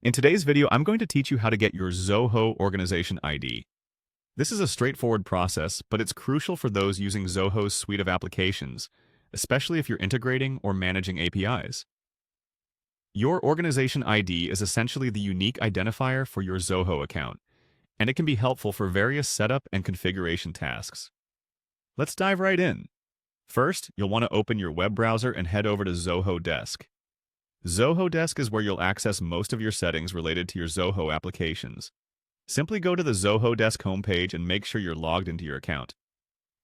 In today's video, I'm going to teach you how to get your Zoho organization ID. This is a straightforward process, but it's crucial for those using Zoho's suite of applications, especially if you're integrating or managing APIs. Your organization ID is essentially the unique identifier for your Zoho account, and it can be helpful for various setup and configuration tasks. Let's dive right in. First, you'll want to open your web browser and head over to Zoho Desk. Zoho Desk is where you'll access most of your settings related to your Zoho applications. Simply go to the Zoho Desk homepage and make sure you're logged into your account.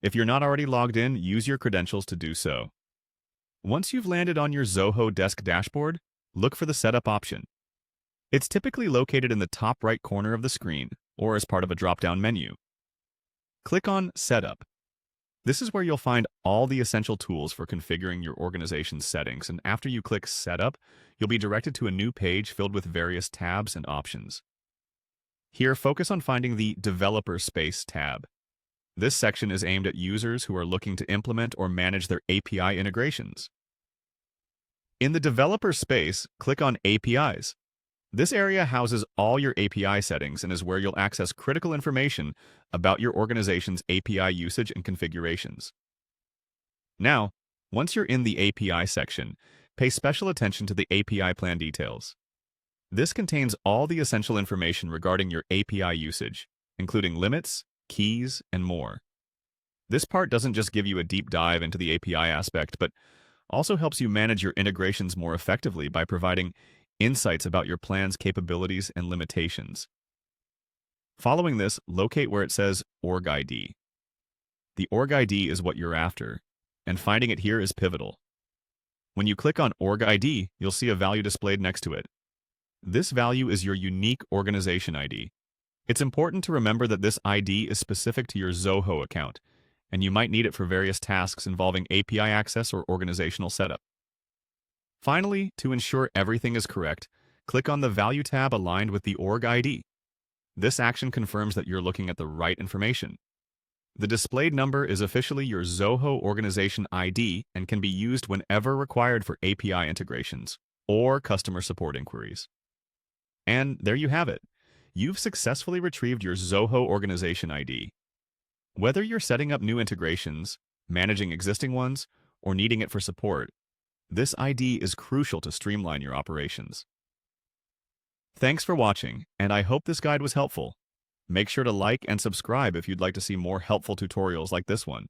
If you're not already logged in, use your credentials to do so. Once you've landed on your Zoho Desk dashboard, look for the Setup option. It's typically located in the top right corner of the screen or as part of a drop-down menu. Click on Setup. This is where you'll find all the essential tools for configuring your organization's settings, and after you click Setup, you'll be directed to a new page filled with various tabs and options. Here, focus on finding the Developer Space tab. This section is aimed at users who are looking to implement or manage their API integrations. In the Developer Space, click on APIs. This area houses all your API settings and is where you'll access critical information about your organization's API usage and configurations. Now, once you're in the API section, pay special attention to the API plan details. This contains all the essential information regarding your API usage, including limits, keys, and more. This part doesn't just give you a deep dive into the API aspect, but also helps you manage your integrations more effectively by providing insights about your plan's capabilities and limitations. Following this, locate where it says Org ID. The Org ID is what you're after, and finding it here is pivotal. When you click on Org ID, you'll see a value displayed next to it. This value is your unique organization ID. It's important to remember that this ID is specific to your Zoho account, and you might need it for various tasks involving API access or organizational setup. Finally, to ensure everything is correct, click on the Value tab aligned with the Org ID. This action confirms that you're looking at the right information. The displayed number is officially your Zoho organization ID and can be used whenever required for API integrations or customer support inquiries. And there you have it. You've successfully retrieved your Zoho organization ID. Whether you're setting up new integrations, managing existing ones, or needing it for support, this ID is crucial to streamline your operations. Thanks for watching, and I hope this guide was helpful. Make sure to like and subscribe if you'd like to see more helpful tutorials like this one.